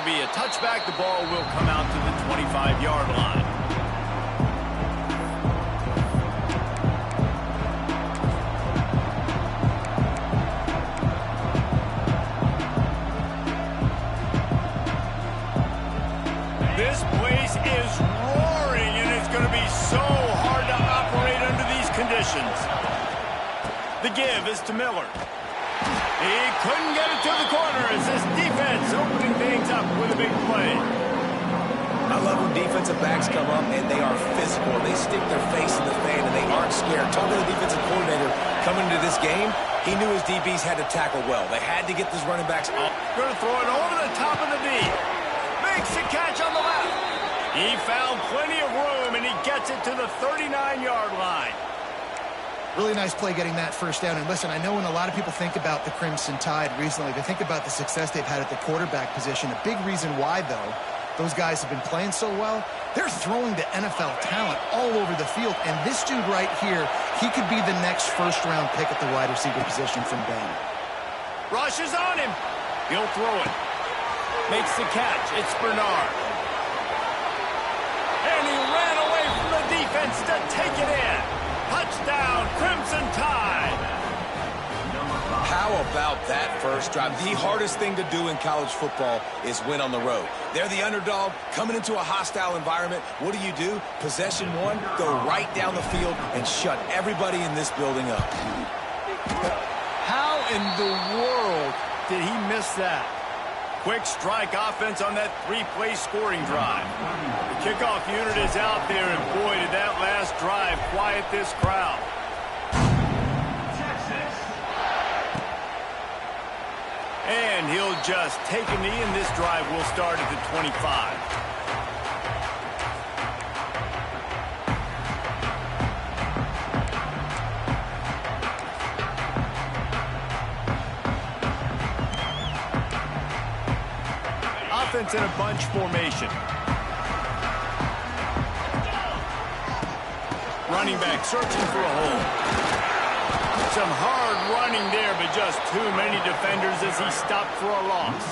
be a touchback. The ball will come out to the 25-yard line. This place is roaring, and it's going to be so hard to operate under these conditions. The give is to Miller. He couldn't get it to the corner as this defense opening things up with a big play. I love when defensive backs come up and they are physical. They stick their face in the fan and they aren't scared. Talking to the defensive coordinator coming into this game, he knew his DBs had to tackle well. They had to get these running backs off. Going to throw it over the top of the knee. Makes a catch on the left. He found plenty of room and he gets it to the 39-yard line. Really nice play getting that first down. And listen, I know when a lot of people think about the Crimson Tide recently, they think about the success they've had at the quarterback position. A big reason why, though, those guys have been playing so well, they're throwing the NFL talent all over the field. And this dude right here, he could be the next first-round pick at the wide receiver position from Bain. Rush is on him. He'll throw it. Makes the catch. It's Bernard. And he ran away from the defense to take it in. Touchdown, Crimson Tide. How about that first drive? The hardest thing to do in college football is win on the road. They're the underdog coming into a hostile environment. What do? Possession one, go right down the field and shut everybody in this building up. How in the world did he miss that? Quick strike offense on that three-play scoring drive. The kickoff unit is out there, and boy, did that last drive quiet this crowd. And he'll just take a knee, and this drive will start at the 25. Offense in a bunch formation. Running back searching for a hole. Some hard running there, but just too many defenders as he stopped for a loss.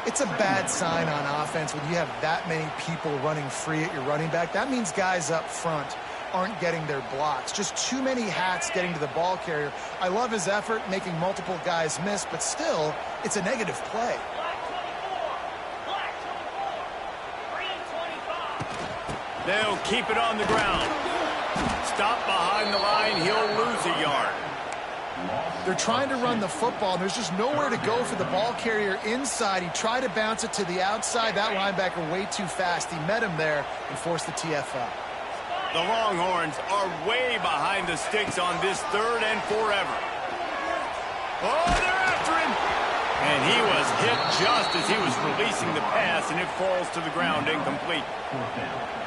It's a bad sign on offense when you have that many people running free at your running back. That means guys up front aren't getting their blocks. Just too many hats getting to the ball carrier. I love his effort, making multiple guys miss, but still, it's a negative play. They'll keep it on the ground. Stop behind the line. He'll lose a yard. They're trying to run the football, and there's just nowhere to go for the ball carrier inside. He tried to bounce it to the outside. That linebacker way too fast. He met him there and forced the TFL. The Longhorns are way behind the sticks on this third and forever. Oh, they're after him. And he was hit just as he was releasing the pass, and it falls to the ground incomplete.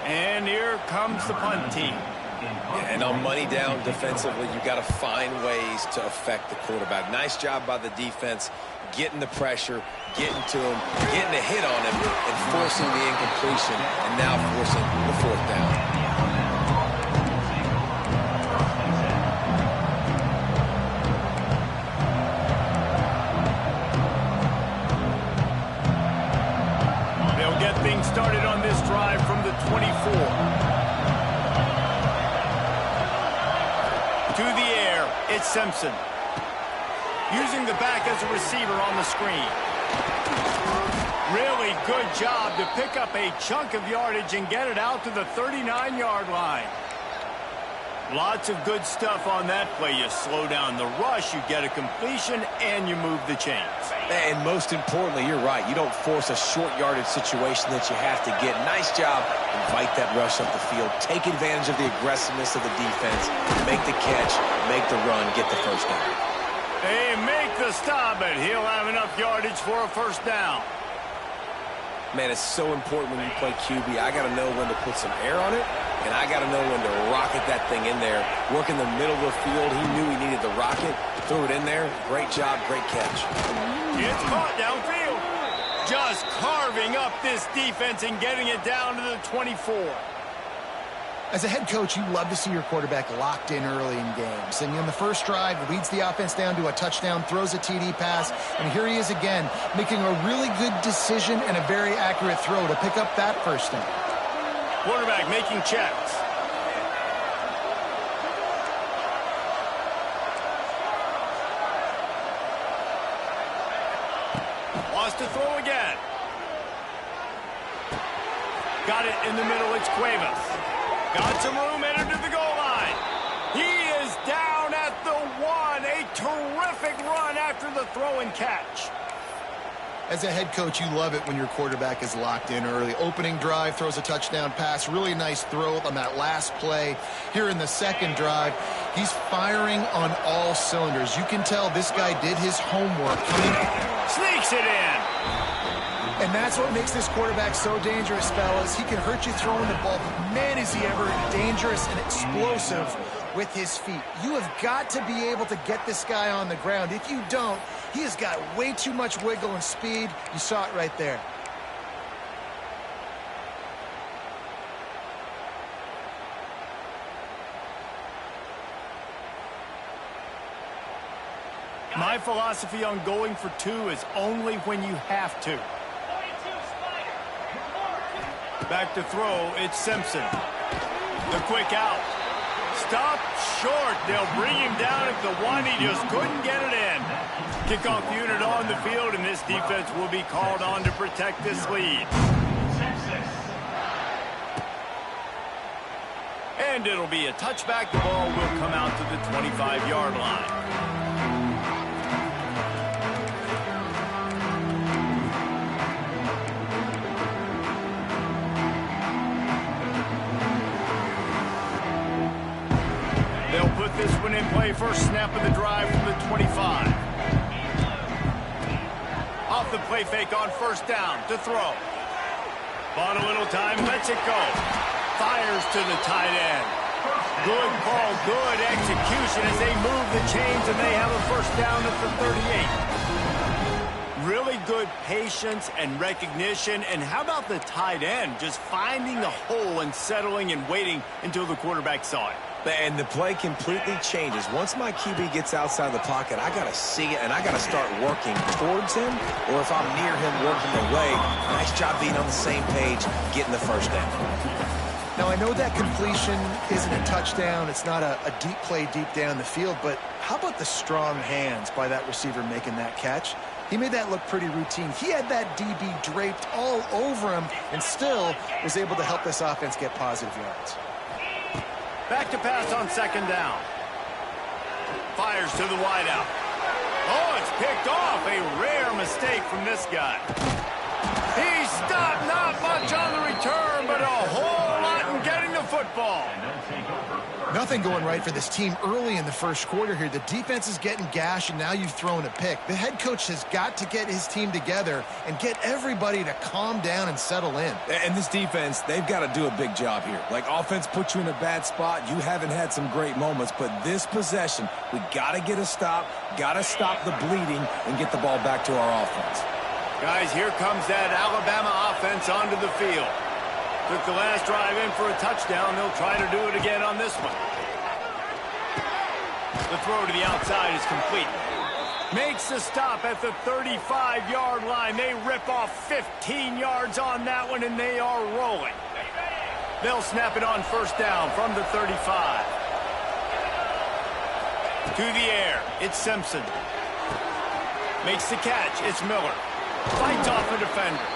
And here comes the punt team. Yeah, and on money down defensively, you got to find ways to affect the quarterback. Nice job by the defense, getting the pressure, getting to him, getting a hit on him, and forcing the incompletion, and now forcing the fourth down. Things started on this drive from the 24. To the air, it's Simpson. Using the back as a receiver on the screen. Really good job to pick up a chunk of yardage and get it out to the 39-yard line. Lots of good stuff on that play. You slow down the rush, you get a completion, and you move the chains. And most importantly, you're right. You don't force a short yardage situation that you have to get. Nice job. Invite that rush up the field. Take advantage of the aggressiveness of the defense. Make the catch, make the run, get the first down. They make the stop, but he'll have enough yardage for a first down. Man, it's so important when you play QB. I got to know when to put some air on it, and I got to know when to rocket that thing in there. Work in the middle of the field. He knew he needed the rocket. Threw it in there. Great job, great catch. It's caught downfield. Just carving up this defense and getting it down to the 24. As a head coach, you love to see your quarterback locked in early in games. And in the first drive, leads the offense down to a touchdown, throws a TD pass, and here he is again, making a really good decision and a very accurate throw to pick up that first down. Quarterback making checks. Wants to throw again. Got it in the middle, it's Cuevas. Got some room, entered to the goal line. He is down at the 1. A terrific run after the throw and catch. As a head coach, you love it when your quarterback is locked in early. Opening drive, throws a touchdown pass. Really nice throw on that last play. Here in the second drive, he's firing on all cylinders. You can tell this guy did his homework. Sneaks it in. And that's what makes this quarterback so dangerous, fellas. He can hurt you throwing the ball, but man, is he ever dangerous and explosive with his feet. You have got to be able to get this guy on the ground. If you don't, he has got way too much wiggle and speed. You saw it right there. My philosophy on going for 2 is only when you have to. Back to throw, it's Simpson. The quick out. Stop short. They'll bring him down at the 1. He just couldn't get it in. Kickoff unit on the field, and this defense will be called on to protect this lead. And it'll be a touchback. The ball will come out to the 25-yard line. They'll put this one in play. First snap of the drive from the 25. Off the play fake on first down to throw. Bought a little time, lets it go. Fires to the tight end. Good call, good execution as they move the chains, and they have a first down at the 38. Really good patience and recognition. And how about the tight end just finding the hole and settling and waiting until the quarterback saw it? And the play completely changes. Once my QB gets outside the pocket, I got to see it, and I got to start working towards him, or if I'm near him working away, nice job being on the same page, getting the first down. Now, I know that completion isn't a touchdown. It's not a deep play deep down the field, but how about the strong hands by that receiver making that catch? He made that look pretty routine. He had that DB draped all over him and still was able to help this offense get positive yards. Back to pass on second down. Fires to the wideout. Oh, it's picked off. A rare mistake from this guy. He stopped, not much on the return, but a whole lot in getting the football. Nothing going right for this team early in the first quarter here. The defense is getting gashed, and now you've thrown a pick. The head coach has got to get his team together and get everybody to calm down and settle in. And this defense, they've got to do a big job here. Like, offense puts you in a bad spot. You haven't had some great moments, but this possession, we got to get a stop, got to stop the bleeding, and get the ball back to our offense. Guys, here comes that Alabama offense onto the field. Took the last drive in for a touchdown. They'll try to do it again on this one. The throw to the outside is complete. Makes the stop at the 35-yard line. They rip off 15 yards on that one, and they are rolling. They'll snap it on first down from the 35. To the air, it's Simpson. Makes the catch, it's Miller. Fights off a defender.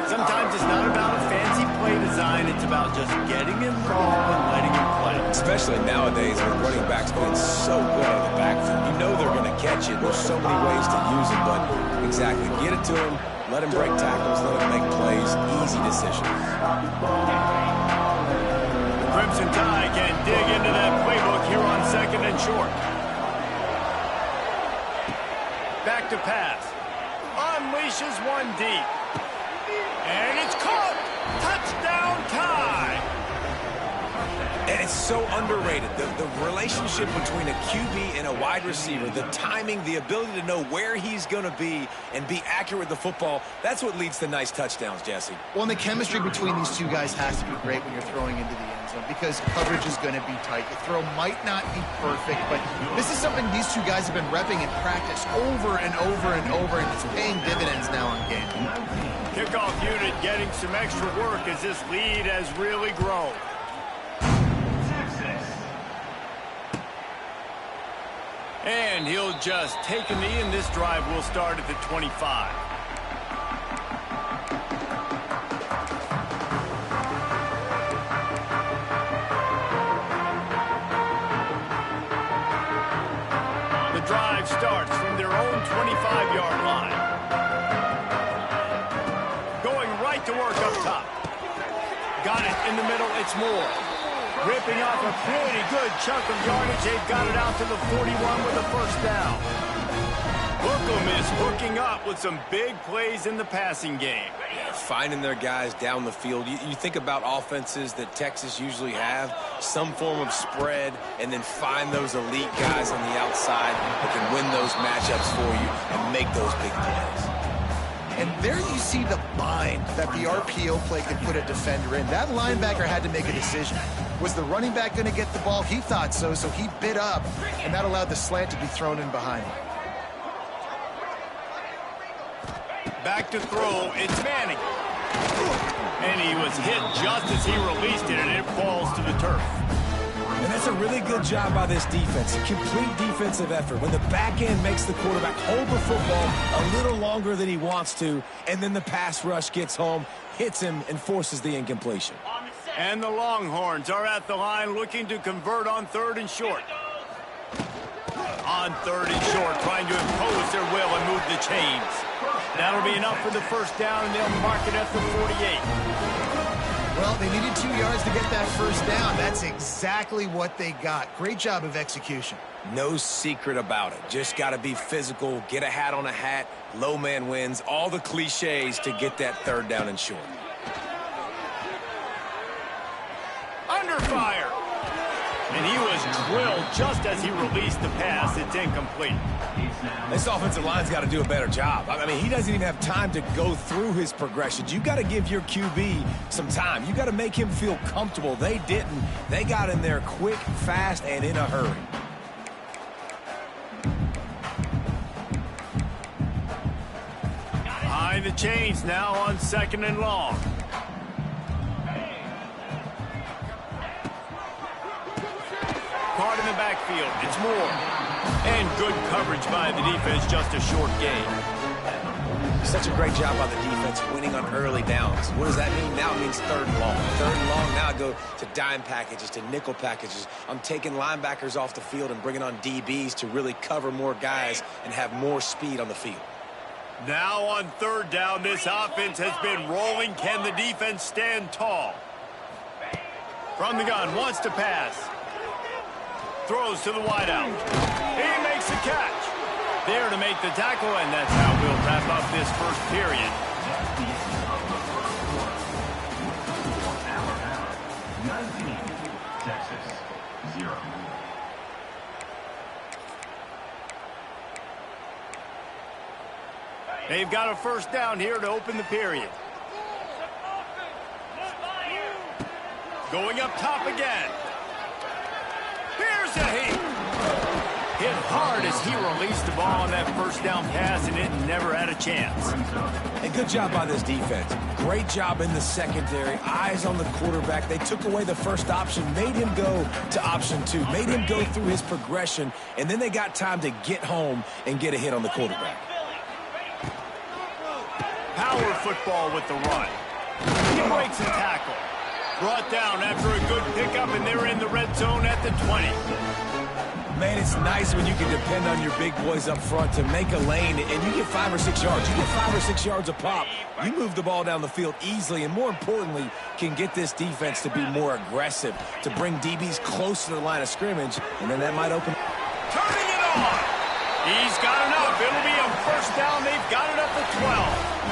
Sometimes it's not about a fancy play design. It's about just getting him the ball and letting him play. Especially nowadays with running backs being so good out of the backfield. You know they're going to catch it. There's so many ways to use it, but exactly. Get it to him. Let him break tackles. Let him make plays. Easy decision. The Crimson Tide can dig into that playbook here on second and short. Back to pass. Unleashes one deep. And it's caught. Touchdown Tide. it's so underrated. The relationship between a QB and a wide receiver, the timing, the ability to know where he's going to be and be accurate with the football, that's what leads to nice touchdowns, Jesse. Well, and the chemistry between these two guys has to be great when you're throwing into the end zone because coverage is going to be tight. The throw might not be perfect, but this is something these two guys have been repping in practice over and over and over, and it's paying dividends now on game. Kickoff unit getting some extra work as this lead has really grown. And he'll just take a knee, and this drive will start at the 25. The drive starts from their own 25-yard line. Going right to work up top. Got it in the middle, it's Moore. Ripping off a pretty good chunk of yardage. They've got it out to the 41 with a first down. Bookham is hooking up with some big plays in the passing game. Finding their guys down the field. You think about offenses that Texas usually have, some form of spread, and then find those elite guys on the outside that can win those matchups for you and make those big plays. And there you see the bind that the RPO play could put a defender in. That linebacker had to make a decision. Was the running back going to get the ball? He thought so, so he bit up, and that allowed the slant to be thrown in behind him. Back to throw, it's Manning. And he was hit just as he released it, and it falls to the turf. And that's a really good job by this defense. A complete defensive effort. When the back end makes the quarterback hold the football a little longer than he wants to, and then the pass rush gets home, hits him, and forces the incompletion. And the Longhorns are at the line looking to convert on 3rd and short. On 3rd and short, trying to impose their will and move the chains. That'll be enough for the first down, and they'll mark it at the 48. Well, they needed 2 yards to get that first down. That's exactly what they got. Great job of execution. No secret about it. Just got to be physical, get a hat on a hat, low man wins, all the cliches to get that 3rd down and short. Under fire. And he was drilled just as he released the pass. It's incomplete. This offensive line's got to do a better job. I mean, he doesn't even have time to go through his progressions. You got to give your QB some time. You got to make him feel comfortable. They didn't. They got in there quick, fast, and in a hurry. Behind the chains now on 2nd and long. Caught in the backfield. It's Moore. And good coverage by the defense, just a short gain. Such a great job by the defense winning on early downs. What does that mean? Now it means 3rd and long. 3rd and long, now I go to dime packages, to nickel packages. I'm taking linebackers off the field and bringing on DBs to really cover more guys and have more speed on the field. Now on 3rd down, this offense has been rolling. Can the defense stand tall? From the gun, wants to pass. Throws to the wideout. He makes the catch. There to make the tackle, and that's how we'll wrap up this first period. Texas, 0. They've got a first down here to open the period. Going up top again. Here's a hit. Hit hard as he released the ball on that first down pass, and it never had a chance. And good job by this defense. Great job in the secondary. Eyes on the quarterback. They took away the first option, made him go to option 2, made him go through his progression, and then they got time to get home and get a hit on the quarterback. Power football with the run. He breaks a tackle. Brought down after a good pickup, and they're in the red zone at the 20. Man, it's nice when you can depend on your big boys up front to make a lane, and you get 5 or 6 yards. You get 5 or 6 yards a pop. You move the ball down the field easily, and more importantly, can get this defense to be more aggressive, to bring DBs close to the line of scrimmage, and then that might open. Turning it on. He's got enough. It'll be a first down. They've got it up to 12.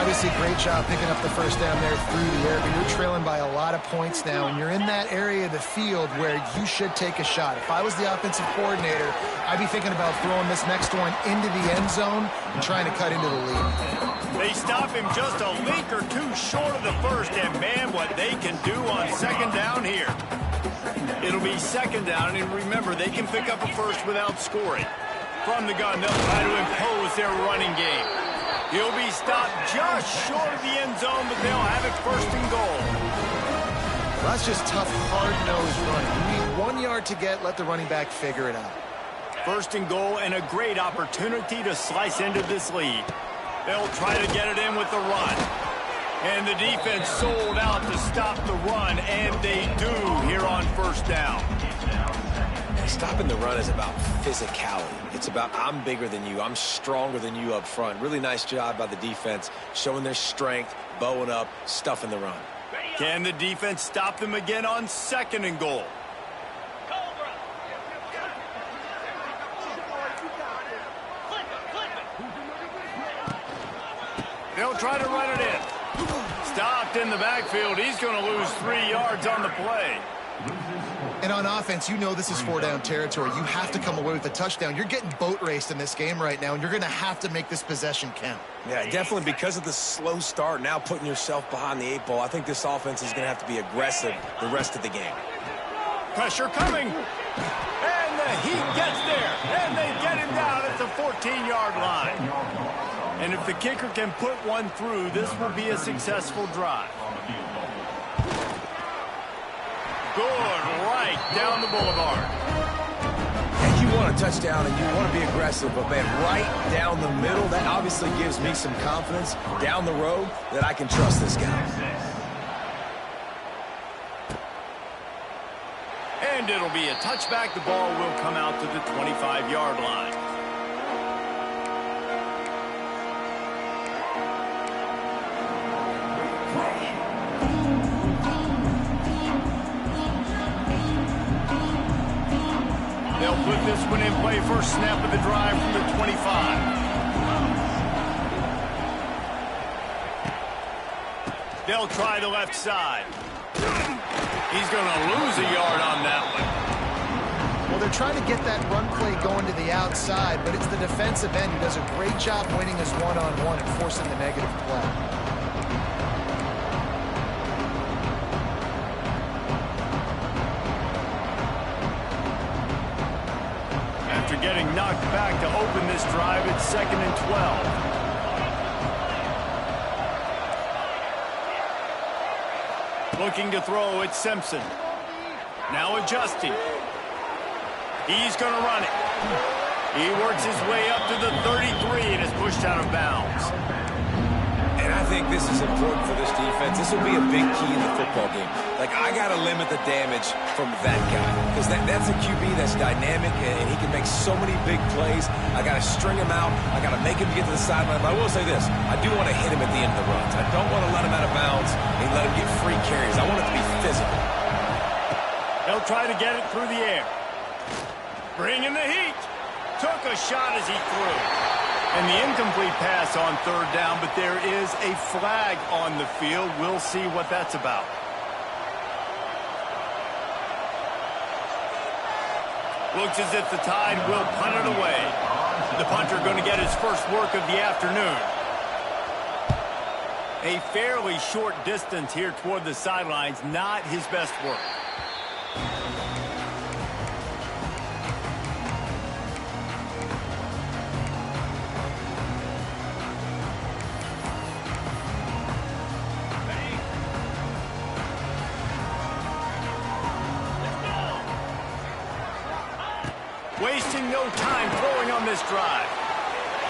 Obviously, great job picking up the first down there through the air, but you're trailing by a lot of points now, and you're in that area of the field where you should take a shot. If I was the offensive coordinator, I'd be thinking about throwing this next one into the end zone and trying to cut into the lead. They stop him just a link or two short of the first, and man, what they can do on second down here. It'll be second down, and remember, they can pick up a first without scoring. From the gun, they'll try to impose their running game. He'll be stopped just short of the end zone, but they'll have it first and goal. Well, that's just tough, hard-nosed running. You need 1 yard to get, let the running back figure it out. First and goal, and a great opportunity to slice into this lead. They'll try to get it in with the run. And the defense sold out to stop the run, and they do here on first down. Stopping the run is about physicality. It's about I'm bigger than you. I'm stronger than you up front. Really nice job by the defense, showing their strength, bowing up, stuffing the run. Can the defense stop them again on second and goal? They'll try to run it in. Stopped in the backfield. He's going to lose 3 yards on the play. And on offense, you know this is 4-down territory. You have to come away with a touchdown. You're getting boat raced in this game right now, and you're going to have to make this possession count. Yeah, definitely because of the slow start, now putting yourself behind the 8 ball, I think this offense is going to have to be aggressive the rest of the game. Pressure coming. And the Heat gets there. And they get him down at the 14-yard line. And if the kicker can put one through, this will be a successful drive. Good, right down the boulevard. And you want a touchdown and you want to be aggressive, but man, right down the middle, that obviously gives me some confidence down the road that I can trust this guy. And it'll be a touchback. The ball will come out to the 25-yard line. They'll put this one in play, first snap of the drive from the 25. They'll try the left side. He's going to lose a yard on that one. Well, they're trying to get that run play going to the outside, but it's the defensive end who does a great job winning his one-on-one and forcing the negative play. After getting knocked back to open this drive, it's 2nd and 12. Looking to throw, it's Simpson. Now adjusting. He's going to run it. He works his way up to the 33 and is pushed out of bounds. And I think this is important for this defense. This will be a big key in the football game. Like, I got to limit the damage from that guy. Because that's a QB that's dynamic, and he can make so many big plays. I got to string him out. I got to make him get to the sideline. But I will say this. I do want to hit him at the end of the runs. I don't want to let him out of bounds and let him get free carries. I want it to be physical. They'll try to get it through the air. Bringing the heat. Took a shot as he threw. And the incomplete pass on 3rd down, but there is a flag on the field. We'll see what that's about. Looks as if the Tide will punt it away. The punter going to get his first work of the afternoon. A fairly short distance here toward the sidelines, not his best work. Wasting no time throwing on this drive.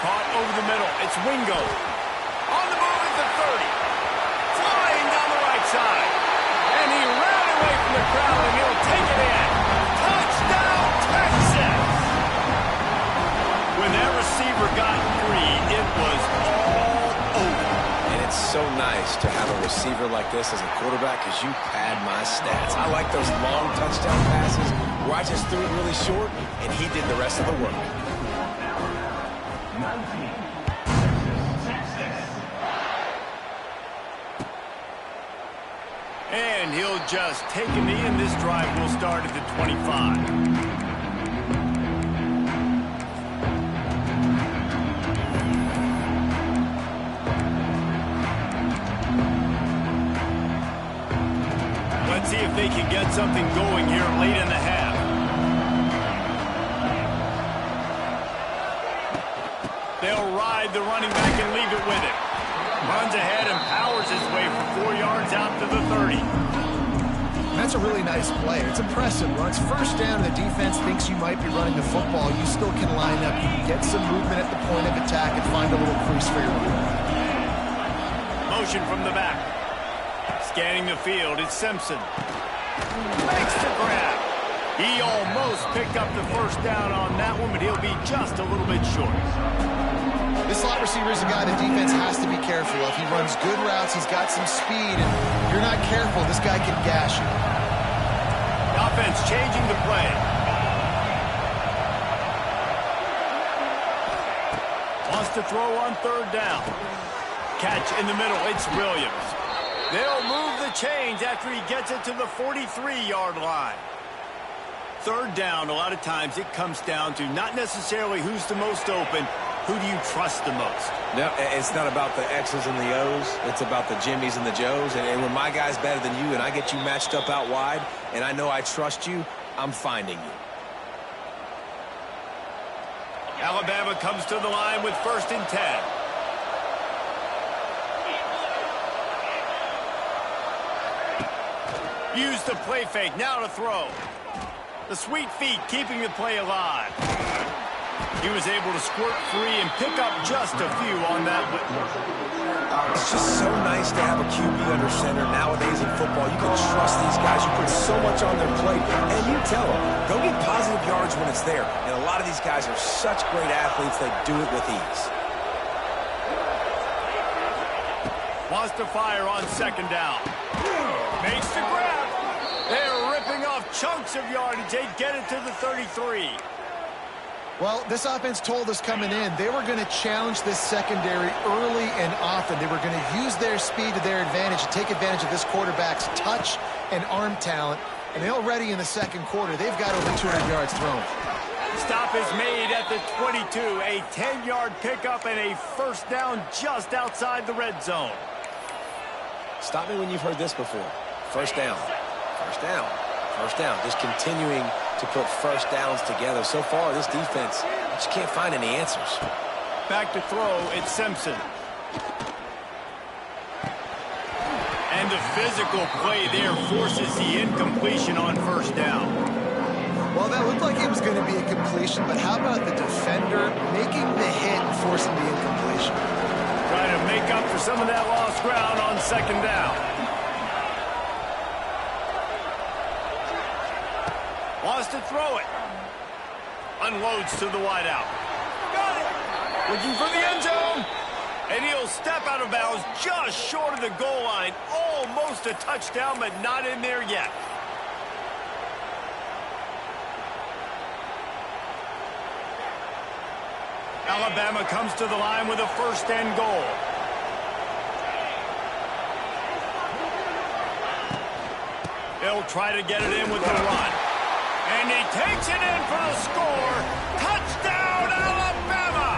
Caught over the middle. It's Wingo. On the move at the 30. Flying down the right side. And he ran away from the crowd, and he'll take it in. Touchdown, Texas! When that receiver got free, it was all over. And it's so nice to have a receiver like this as a quarterback because you pad my stats. I like those long touchdown passes where I just threw it really short, and he did the rest of the work. And he'll just take a knee, and this drive will start at the 25. Let's see if they can get something going here late in the half. They'll ride the running back and leave it with him. Runs ahead and powers his way for 4 yards out to the 30. That's a really nice play. It's impressive. When it's first down and the defense thinks you might be running the football, you still can line up. You can get some movement at the point of attack and find a little crease for your move. Motion from the back. Scanning the field, it's Simpson. Makes the grab. He almost picked up the first down on that one, but he'll be just a little bit short. This slot receiver is a guy the defense has to be careful of. He runs good routes, he's got some speed, and if you're not careful, this guy can gash you. The offense changing the play. Wants to throw on third down. Catch in the middle, it's Williams. They'll move the chains after he gets it to the 43-yard line. Third down, a lot of times it comes down to not necessarily who's the most open, who do you trust the most? No, it's not about the X's and the O's. It's about the Jimmies and the Joes. And when my guy's better than you and I get you matched up out wide and I know I trust you, I'm finding you. Alabama comes to the line with 1st and 10. Use the play fake, now to throw. The sweet feet keeping the play alive. He was able to squirt free and pick up just a few on that. It's just so nice to have a QB under center nowadays in football. You can trust these guys. You put so much on their plate. And you tell them, go get positive yards when it's there. And a lot of these guys are such great athletes, they do it with ease. Wants to fire on 2nd down. Makes the grab. They're ripping off chunks of yardage. They get it to the 33. Well, this offense told us coming in they were going to challenge this secondary early and often. They were going to use their speed to their advantage and take advantage of this quarterback's touch and arm talent. And already in the second quarter, they've got over 200 yards thrown. Stop is made at the 22. A 10-yard pickup and a 1st down just outside the red zone. Stop me when you've heard this before. 1st down. 1st down. 1st down. Just continuing to put 1st downs together. So far, this defense just can't find any answers. Back to throw, it's Simpson. And the physical play there forces the incompletion on 1st down. Well, that looked like it was going to be a completion, but how about the defender making the hit and forcing the incompletion? Trying to make up for some of that lost ground on 2nd down. Wants to throw it. Unloads to the wideout. Got it. Looking for the end zone. And he'll step out of bounds just short of the goal line. Almost a touchdown, but not in there yet. Alabama comes to the line with a 1st and goal. They'll try to get it in with the run. And he takes it in for the score. Touchdown, Alabama!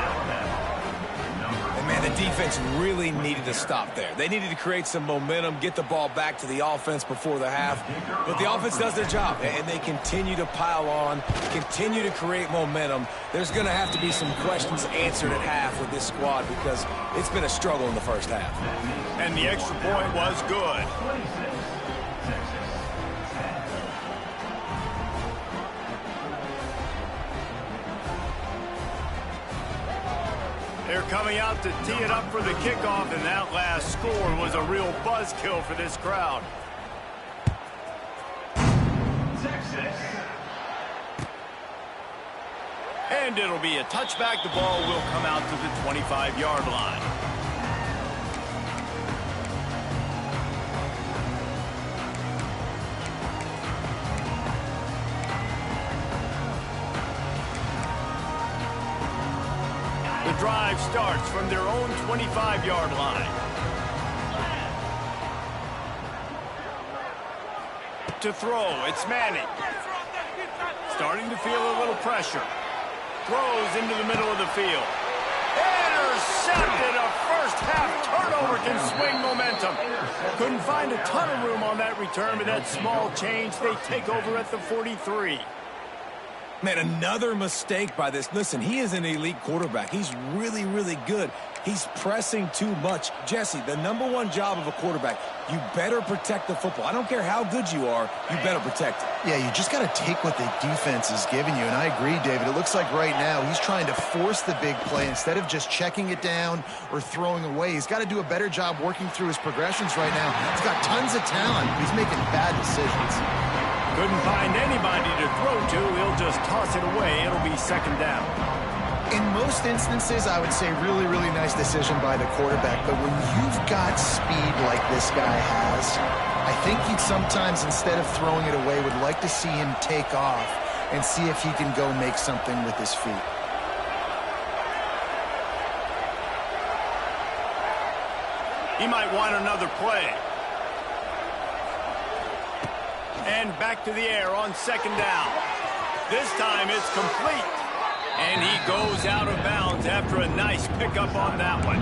And man, the defense really needed to stop there. They needed to create some momentum, get the ball back to the offense before the half. But the offense does their job, and they continue to pile on, continue to create momentum. There's going to have to be some questions answered at half with this squad because it's been a struggle in the 1st half. And the extra point was good. They're coming out to tee it up for the kickoff, and that last score was a real buzzkill for this crowd. Texas. And it'll be a touchback. The ball will come out to the 25-yard line. The drive starts from their own 25-yard line. to throw. It's Manning. Starting to feel a little pressure. Throws into the middle of the field. Intercepted. A first-half turnover can swing momentum. Couldn't find a ton of room on that return, but that small change, they take over at the 43. Man, another mistake by this. Listen, he is an elite quarterback. He's really, really good. He's pressing too much. Jesse, the #1 job of a quarterback, you better protect the football. I don't care how good you are, you better protect it. Yeah, you just got to take what the defense is giving you. And I agree, David. It looks like right now he's trying to force the big play instead of just checking it down or throwing away. He's got to do a better job working through his progressions right now. He's got tons of talent, but he's making bad decisions. Couldn't find anybody to throw to. He'll just toss it away. It'll be second down. In most instances, I would say really, really nice decision by the quarterback. But when you've got speed like this guy has, I think he'd sometimes, instead of throwing it away, would like to see him take off and see if he can go make something with his feet. He might want another play. And back to the air on second down. This time it's complete. And he goes out of bounds after a nice pickup on that one.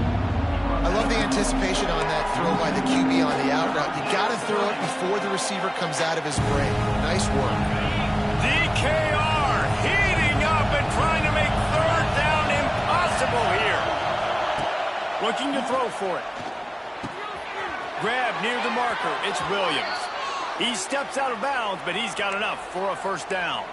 I love the anticipation on that throw by the QB on the out route. You got to throw it before the receiver comes out of his break. Nice work. DKR heating up and trying to make third down impossible here. Looking to throw for it. Grab near the marker. It's Williams. He steps out of bounds, but he's got enough for a first down.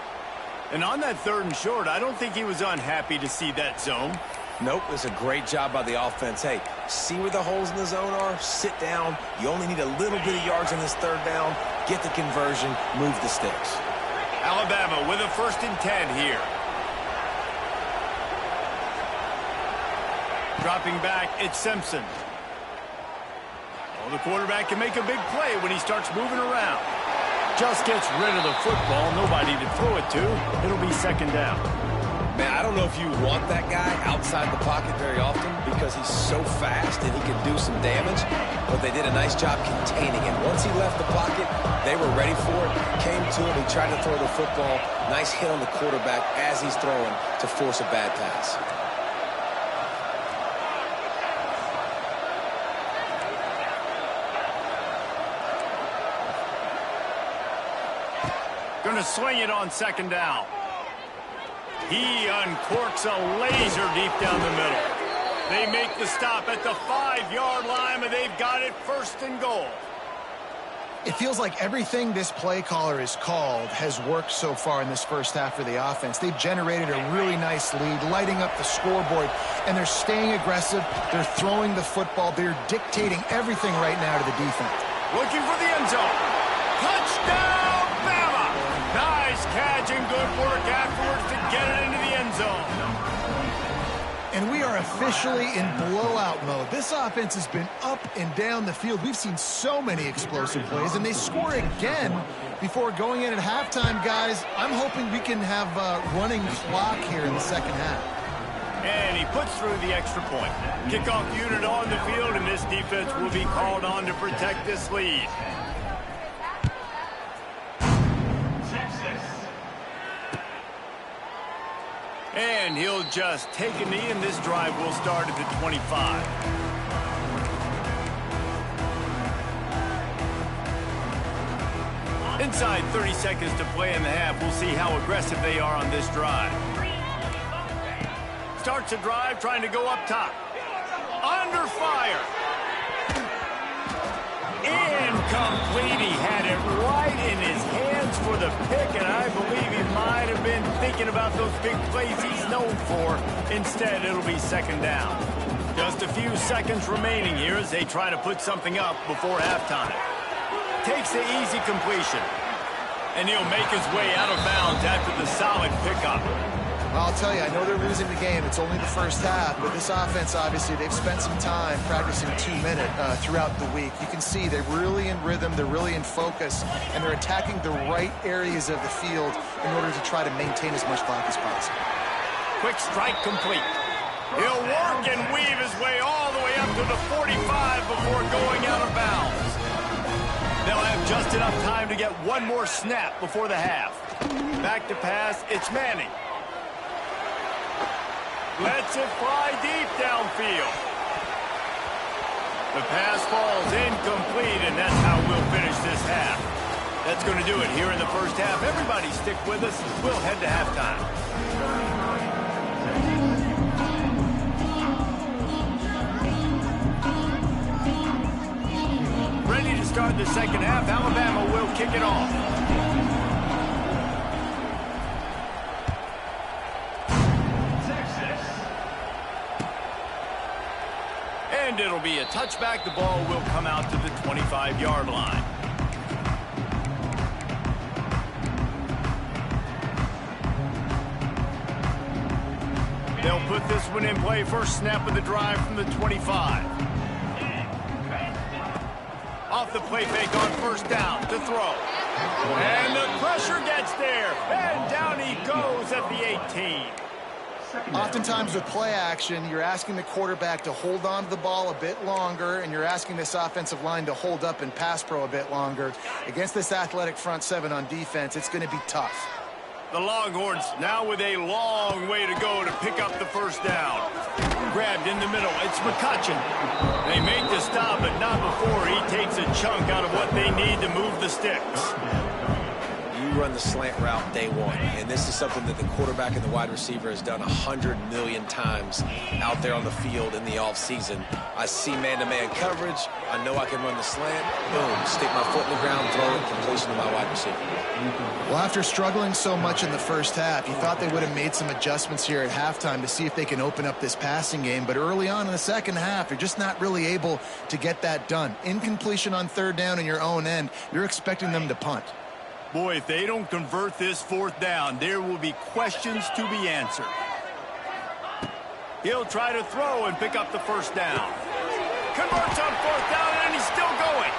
And on that 3rd and short, I don't think he was unhappy to see that zone. Nope, it's a great job by the offense. Hey, see where the holes in the zone are? Sit down. You only need a little bit of yards on this 3rd down. Get the conversion. Move the sticks. Alabama with a 1st and 10 here. Dropping back, it's Simpson. Well, the quarterback can make a big play when he starts moving around. Just gets rid of the football, nobody to throw it to. It'll be second down. Man, I don't know if you want that guy outside the pocket very often because he's so fast and he can do some damage, but they did a nice job containing him. Once he left the pocket, they were ready for it, came to him, he tried to throw the football. Nice hit on the quarterback as he's throwing to force a bad pass. Going to swing it on second down. He uncorks a laser deep down the middle. They make the stop at the 5-yard line, and they've got it 1st and goal. It feels like everything this play caller has called has worked so far in this first half for the offense. They've generated a really nice lead, lighting up the scoreboard, and they're staying aggressive. They're throwing the football. They're dictating everything right now to the defense. Looking for the end zone. Touchdown! Nice catch and good work afterwards to get it into the end zone. And we are officially in blowout mode. This offense has been up and down the field. We've seen so many explosive plays, and they score again before going in at halftime, guys. I'm hoping we can have a running clock here in the second half. And he puts through the extra point. Kickoff unit on the field, and this defense will be called on to protect this lead. And he'll just take a knee, and this drive will start at the 25. Inside 30 seconds to play in the half. We'll see how aggressive they are on this drive. Starts a drive trying to go up top. Under fire. Incomplete. He had it right in his hands for the pick, and I believe he might have been thinking about those big plays he's known for. Instead, it'll be second down. Just a few seconds remaining here as they try to put something up before halftime. Takes the easy completion, and he'll make his way out of bounds after the solid pickup. I'll tell you, I know they're losing the game. It's only the first half, but this offense, obviously, they've spent some time practicing 2-minute throughout the week. You can see they're really in rhythm, they're really in focus, and they're attacking the right areas of the field in order to try to maintain as much clock as possible. Quick strike complete. He'll work and weave his way all the way up to the 45 before going out of bounds. They'll they'll have just enough time to get one more snap before the half. Back to pass, it's Manning. Lets it fly deep downfield. The pass falls incomplete, and that's how we'll finish this half. That's going to do it here in the first half. Everybody stick with us. We'll head to halftime. Ready to start the second half. Alabama will kick it off. And it'll be a touchback. The ball will come out to the 25-yard line. They'll put this one in play. First snap of the drive from the 25. Off the play fake on first down to throw. And the pressure gets there. And down he goes at the 18. Oftentimes with play action, you're asking the quarterback to hold on to the ball a bit longer, and you're asking this offensive line to hold up and pass pro a bit longer. Against this athletic front seven on defense, it's going to be tough. The Longhorns now with a long way to go to pick up the first down. Grabbed in the middle. It's McCutcheon. They make the stop, but not before he takes a chunk out of what they need to move the sticks. You run the slant route day one, and this is something that the quarterback and the wide receiver has done 100 million times out there on the field in the offseason. I see man-to-man coverage. I know I can run the slant. Boom, stick my foot in the ground, throw it, completion to my wide receiver. Well, after struggling so much in the first half, you thought they would have made some adjustments here at halftime to see if they can open up this passing game. But early on in the second half, you're just not really able to get that done. Incompletion on third down in your own end, you're expecting them to punt. Boy, if they don't convert this fourth down, there will be questions to be answered. He'll try to throw and pick up the first down. Converts on fourth down, and he's still going.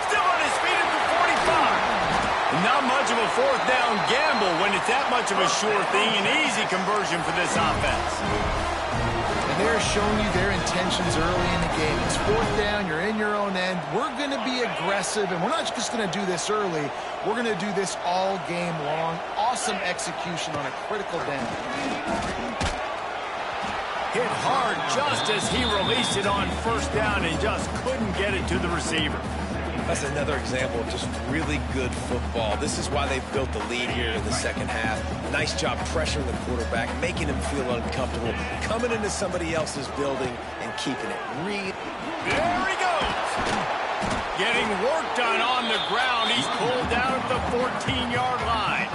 Still on his feet at the 45. Not much of a fourth down gamble when it's that much of a sure thing. An easy conversion for this offense. And they're showing you their intentions early in the game. It's fourth down, you're in your own end. We're going to be aggressive, and we're not just going to do this early. We're going to do this all game long. Awesome execution on a critical down. Hit hard just as he released it on first down and just couldn't get it to the receiver. That's another example of just really good football. This is why they've built the lead here in the second half. Nice job pressuring the quarterback, making him feel uncomfortable, coming into somebody else's building and keeping it real. There he goes. Getting work done on the ground. He's pulled down at the 14-yard line.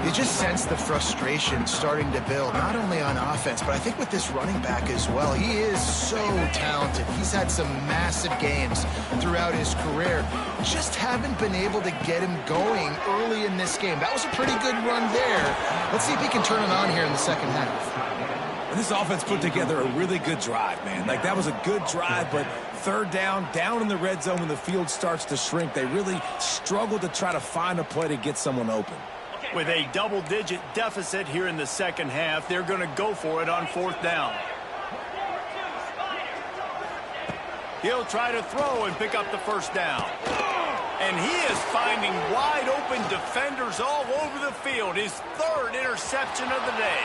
You just sense the frustration starting to build, not only on offense, but I think with this running back as well. He is so talented. He's had some massive games throughout his career. Just haven't been able to get him going early in this game. That was a pretty good run there. Let's see if he can turn it on here in the second half. And this offense put together a really good drive, man. Like, that was a good drive, but third down in the red zone when the field starts to shrink, they really struggled to try to find a play to get someone open. With a double-digit deficit here in the second half, they're going to go for it on fourth down. He'll try to throw and pick up the first down. And he is finding wide-open defenders all over the field. His third interception of the day.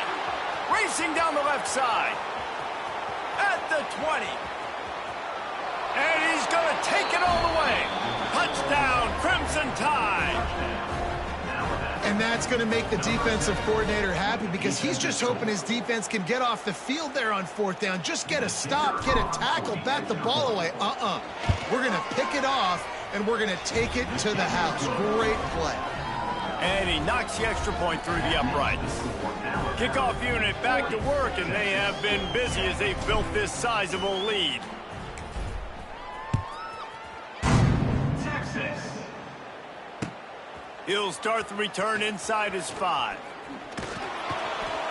Racing down the left side. At the 20. And he's going to take it all the way. Touchdown, Crimson Tide. And that's going to make the defensive coordinator happy because he's just hoping his defense can get off the field there on fourth down. Just get a stop, get a tackle, bat the ball away. We're going to pick it off, and we're going to take it to the house. Great play. And he knocks the extra point through the uprights. Kickoff unit back to work, and they have been busy as they've built this sizable lead. He'll start the return inside his 5.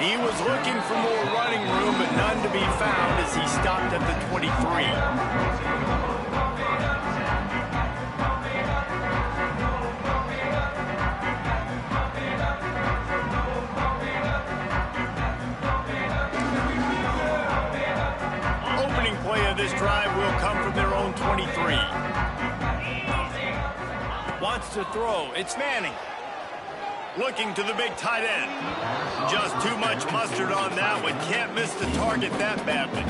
He was looking for more running room, but none to be found as he stopped at the 23. Opening play of this drive will come from their own 23. wants to throw. It's Manning. Looking to the big tight end. Just too much mustard on that one. Can't miss the target that badly.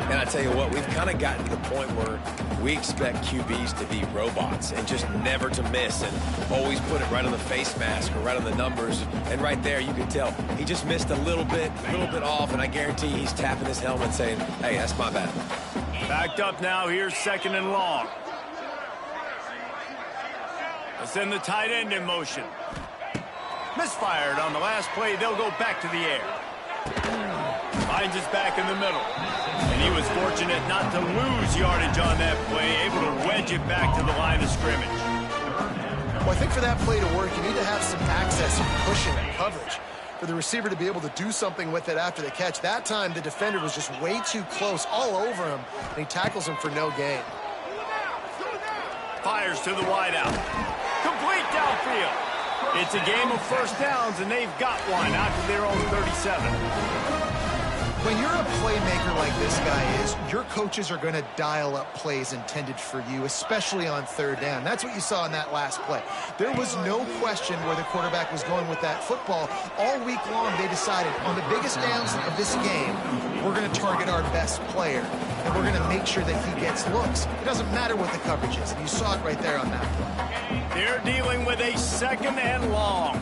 And I tell you what, we've kind of gotten to the point where we expect QBs to be robots and just never to miss and always put it right on the face mask or right on the numbers. And right there, you can tell he just missed a little bit off, and I guarantee he's tapping his helmet saying, hey, that's my bad. Backed up now. Here's 2nd and long. Let's send the tight end in motion. Misfired on the last play. They'll go back to the air. Finds his back in the middle. And he was fortunate not to lose yardage on that play, able to wedge it back to the line of scrimmage. Well, I think for that play to work, you need to have some access and pushing and coverage for the receiver to be able to do something with it after the catch. That time, the defender was just way too close, all over him, and he tackles him for no gain. Fires to the wideout. Complete downfield. It's a game of first downs, and they've got one out to their own 37. When you're a playmaker like this guy is, your coaches are going to dial up plays intended for you, especially on 3rd down. That's what you saw in that last play. There was no question where the quarterback was going with that football. All week long, they decided on the biggest downs of this game, we're going to target our best player, and we're going to make sure that he gets looks. It doesn't matter what the coverage is, and you saw it right there on that play. They're dealing with a 2nd and long.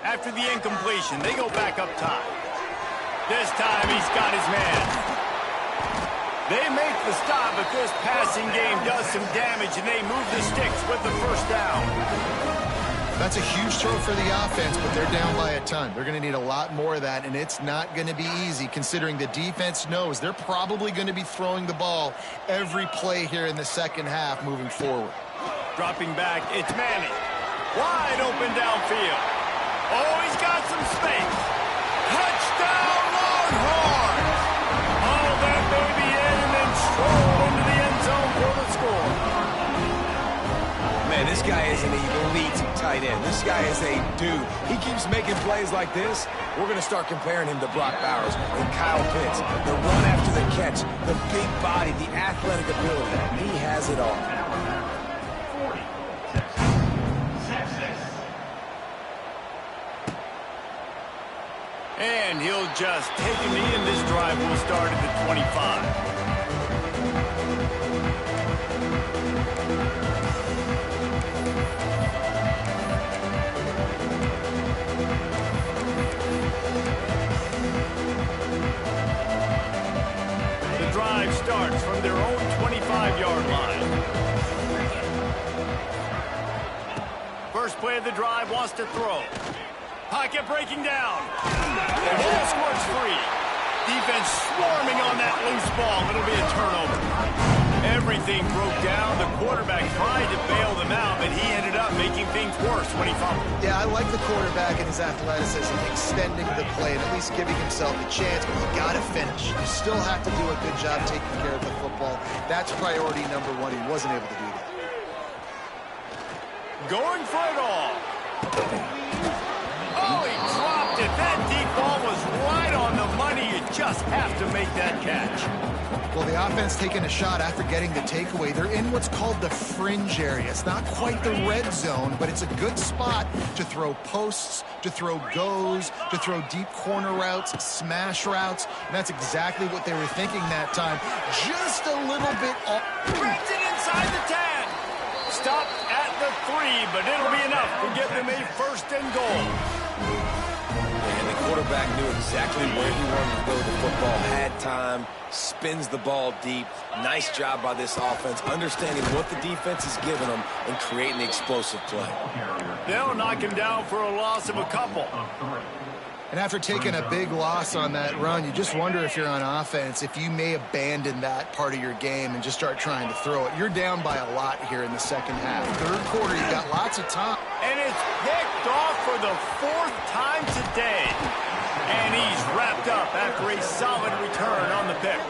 After the incompletion, they go back up top. This time he's got his man. They make the stop, but this passing game does some damage, and they move the sticks with the 1st down. That's a huge throw for the offense, but they're down by a ton. They're going to need a lot more of that, and it's not going to be easy considering the defense knows they're probably going to be throwing the ball every play here in the 2nd half moving forward. Dropping back, it's Manning. Wide open downfield. Oh, he's got some space. Touchdown, Longhorns! Haul that baby in and then stroll into the end zone for the score. Man, this guy is an elite tight end. This guy is a dude. He keeps making plays like this. We're going to start comparing him to Brock Bowers and Kyle Pitts. The run after the catch, the big body, the athletic ability. He has it all. 40, Texas. And he'll just take a knee, and this drive will start at the 25. The drive starts from their own 25-yard line. First play of the drive wants to throw. Pocket breaking down. The ball squirts free. Defense swarming on that loose ball. It'll be a turnover. Everything broke down. The quarterback tried to bail them out, but he ended up making things worse when he fumbled. Yeah, I like the quarterback and his athleticism, extending the play and at least giving himself a chance, but you got to finish. You still have to do a good job taking care of the football. That's priority number 1. He wasn't able to do that. Going for it all. Oh, he dropped it. That deep ball was right on the money. You just have to make that catch. Well, the offense taking a shot after getting the takeaway. They're in what's called the fringe area. It's not quite the red zone, but it's a good spot to throw posts, to throw goes, to throw deep corner routes, smash routes. And that's exactly what they were thinking that time. Just a little bit off. Brings it inside the 10. Stopped at the 3, but it'll be enough to get them a 1st and goal. And the quarterback knew exactly where he wanted to go with the football, had time, spins the ball deep. Nice job by this offense, understanding what the defense is giving them and creating the explosive play. They'll knock him down for a loss of a couple. And after taking a big loss on that run, you just wonder if you're on offense, if you may abandon that part of your game and just start trying to throw it. You're down by a lot here in the 2nd half. 3rd quarter, you've got lots of time. And it's picked off for the 4th time today. And he's wrapped up after a solid return on the pick.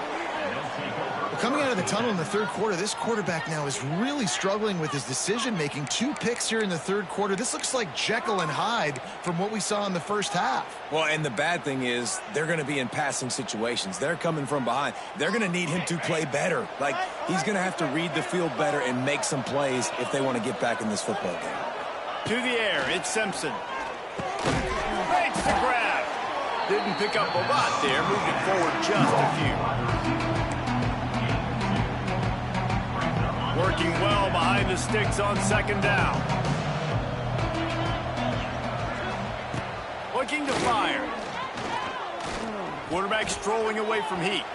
Well, coming out of the tunnel in the third quarter, this quarterback now is really struggling with his decision-making. 2 picks here in the third quarter. This looks like Jekyll and Hyde from what we saw in the first half. Well, and the bad thing is they're going to be in passing situations. They're coming from behind. They're going to need him to play better. Like, he's going to have to read the field better and make some plays if they want to get back in this football game. To the air, it's Simpson. Makes the grab. Didn't pick up a lot there, moved it forward just a few. Working well behind the sticks on second down. Looking to fire. Quarterback strolling away from heat.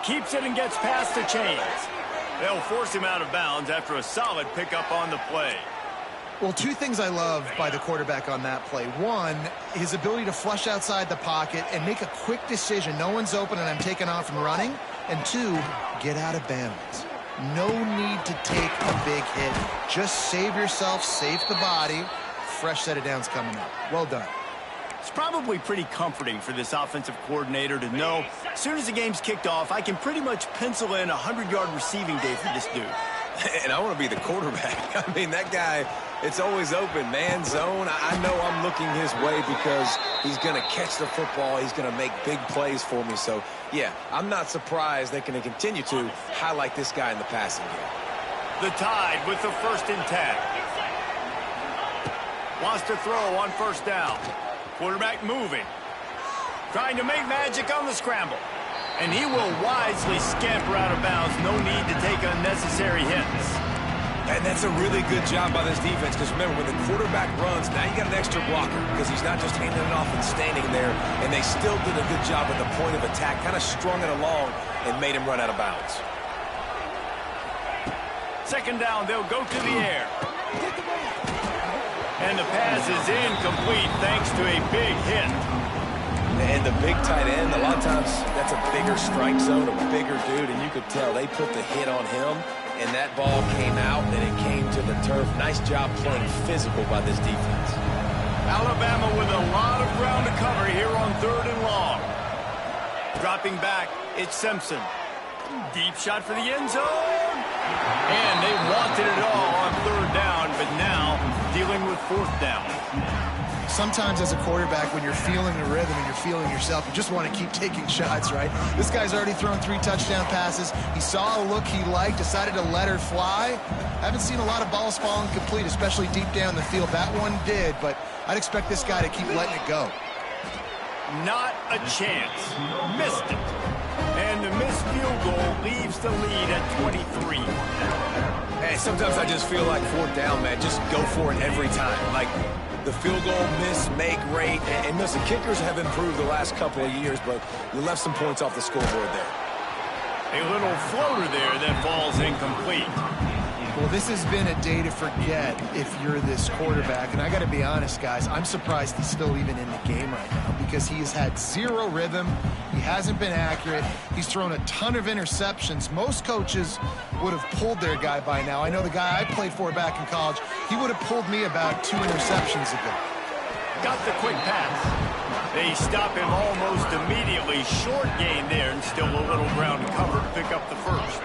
Keeps it and gets past the chains. They'll force him out of bounds after a solid pickup on the play. Well, 2 things I love by the quarterback on that play. 1, his ability to flush outside the pocket and make a quick decision. No one's open and I'm taking off and running. And 2, get out of bounds. No need to take a big hit. Just save yourself, save the body. Fresh set of downs coming up. Well done. It's probably pretty comforting for this offensive coordinator to know as soon as the game's kicked off, I can pretty much pencil in a 100-yard receiving day for this dude. And I want to be the quarterback. I mean, that guy, it's always open, man, zone. I know I'm looking his way because he's going to catch the football. He's going to make big plays for me. So, yeah, I'm not surprised they can continue to highlight this guy in the passing game. The Tide with the 1st and 10. Wants to throw on first down. Quarterback moving. Trying to make magic on the scramble. And he will wisely scamper out of bounds. No need to take unnecessary hits. And that's a really good job by this defense because, remember, when the quarterback runs, now you got an extra blocker because he's not just handing it off and standing there. And they still did a good job at the point of attack, kind of strung it along and made him run out of bounds. Second down, they'll go to the air. And the pass is incomplete thanks to a big hit. And the big tight end, a lot of times that's a bigger strike zone, a bigger dude, and you could tell they put the hit on him, and that ball came out, and it came to the turf. Nice job playing physical by this defense. Alabama with a lot of ground to cover here on 3rd and long. Dropping back, it's Simpson. Deep shot for the end zone. And they wanted it all on 3rd down, but now dealing with 4th down. Sometimes as a quarterback, when you're feeling the rhythm and you're feeling yourself, you just want to keep taking shots, right? This guy's already thrown 3 touchdown passes. He saw a look he liked, decided to let her fly. Haven't seen a lot of balls falling complete, especially deep down the field. That one did, but I'd expect this guy to keep letting it go. Not a chance. Missed it. And the missed field goal leaves the lead at 23. Hey, sometimes I just feel like 4th down, man. Just go for it every time. Like, the field goal, miss, make, rate. And listen, kickers have improved the last couple of years, but you left some points off the scoreboard there. A little floater there that falls incomplete. Well, this has been a day to forget if you're this quarterback. And I got to be honest, guys, I'm surprised he's still even in the game right now because he has had 0 rhythm. He hasn't been accurate. He's thrown a ton of interceptions. Most coaches would have pulled their guy by now. I know the guy I played for back in college, he would have pulled me about 2 interceptions ago. Got the quick pass. They stop him almost immediately. Short gain there and still a little ground to cover to pick up the first.